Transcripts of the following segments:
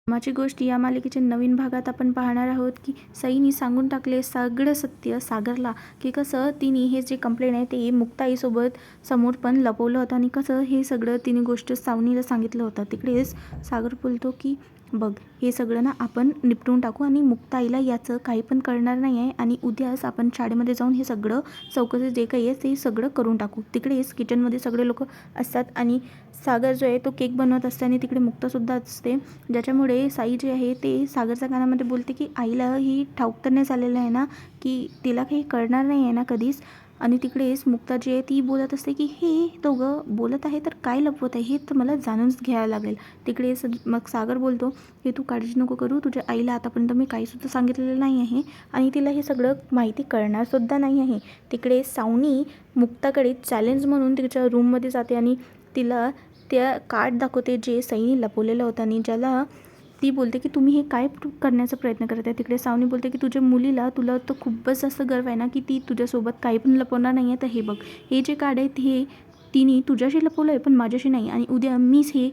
माझी गोष्ट या मालिकेच्या नवीन भागात आपण पाहणार आहोत की सईनी सांगून टाकले सगळं सत्य सागरला, की कसं तिने हे जे कंप्लेंट आहे ते मुक्ताईसोबत समोर पण लपवलं होतं आणि कसं हे सगळं तिने गोष्ट सावनीला सांगितलं होतं. तिकडेच सागर बोलतो की बघ, हे सगळं ना आपण निपटून टाकू आणि मुक्ताईला याचं काही पण कळणार नाही आहे आणि उद्याच आपण शाळेमध्ये जाऊन हे सगळं चौकशी जे काही आहे ते सगळं करून टाकू. तिकडेच किचनमध्ये सगळे लोक असतात आणि सागर जो आहे तो केक बनवत असते आणि तिकडे मुक्तासुद्धा असते, ज्याच्यामुळे साई जे आहे ते सागरच्या कानामध्ये बोलते की आईला ही ठाऊक तर नाही झालेलं आहे ना, की तिला काही कळणार नाही आहे ना कधीच. आणि तिकडेच मुक्ता जी आहे ती बोलत असते की हे दोघं बोलत आहे तर काय लपवत आहे हे तर मला जाणूनच घ्यावं लागेल. तिकडे मग सागर बोलतो की तू काळजी नको करू, तुझ्या आईला आतापर्यंत मी काहीसुद्धा सांगितलेलं नाही आहे आणि तिला हे सगळं माहिती कळणारसुद्धा नाही आहे. तिकडे सावनी मुक्ताकडे चॅलेंज म्हणून तिच्या रूममध्ये जाते आणि तिला त्या कार्ड दाखवते जे सईने लपवलेलं होतं आणि ज्याला ती बोलते की तुम्ही हे काय करण्याचा प्रयत्न करत आहे. तिकडे सावनी बोलते की तुझ्या मुलीला तुला तर खूपच जास्त गर्व आहे ना की ती तुझ्यासोबत काही पण लपवणार नाही आहे. तर हे बघ, हे जे कार्ड आहे हे तिने तुझ्याशी लपवलं आहे पण माझ्याशी नाही आणि उद्या मीच हे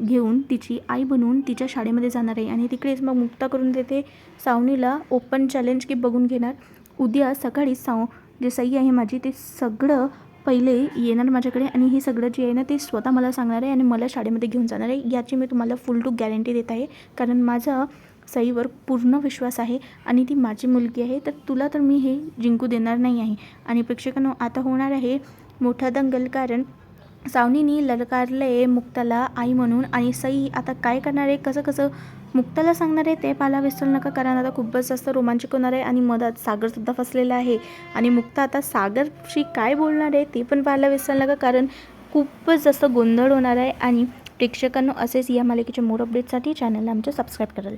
घेऊन तिची आई बनवून तिच्या शाळेमध्ये जाणार आहे. आणि तिकडेच मग मुक्ता करून देते सावनीला ओपन चॅलेंज की बघून घेणार उद्या सकाळी जे सई आहे माझी ते सगळं पहिले येणार माझ्याकडे आणि हे सगळं जे आहे ना ते स्वतः मला सांगणार आहे आणि मला शाळेमध्ये घेऊन जाणार आहे. याची मी तुम्हाला फुल टू गॅरंटी देत आहे, कारण माझा सईवर पूर्ण विश्वास आहे आणि ती माझी मुलगी आहे. तर तुला तर मी हे जिंकू देणार नाही आहे. आणि प्रेक्षकांनो, आता होणार आहे मोठा दंगल, कारण सावनीनी ललकारले मुक्ताला आई म्हणून आणि सई आता काय करणार आहे, कसं कसं मुक्ताला सांगणार आहे ते पाहायला विसरू नका, कारण आता खूपच जास्त रोमांचक होणार आहे. आणि मधात सागरसुद्धा फसलेला आहे आणि मुक्ता आता सागरशी काय बोलणार आहे ते पण पाहायला विसरू नका, कारण खूपच जास्त गोंधळ होणार आहे. आणि प्रेक्षकांनो, असेच या मालिकेचे मोर अपडेटसाठी चॅनलला आमच्या सबस्क्राईब कराल.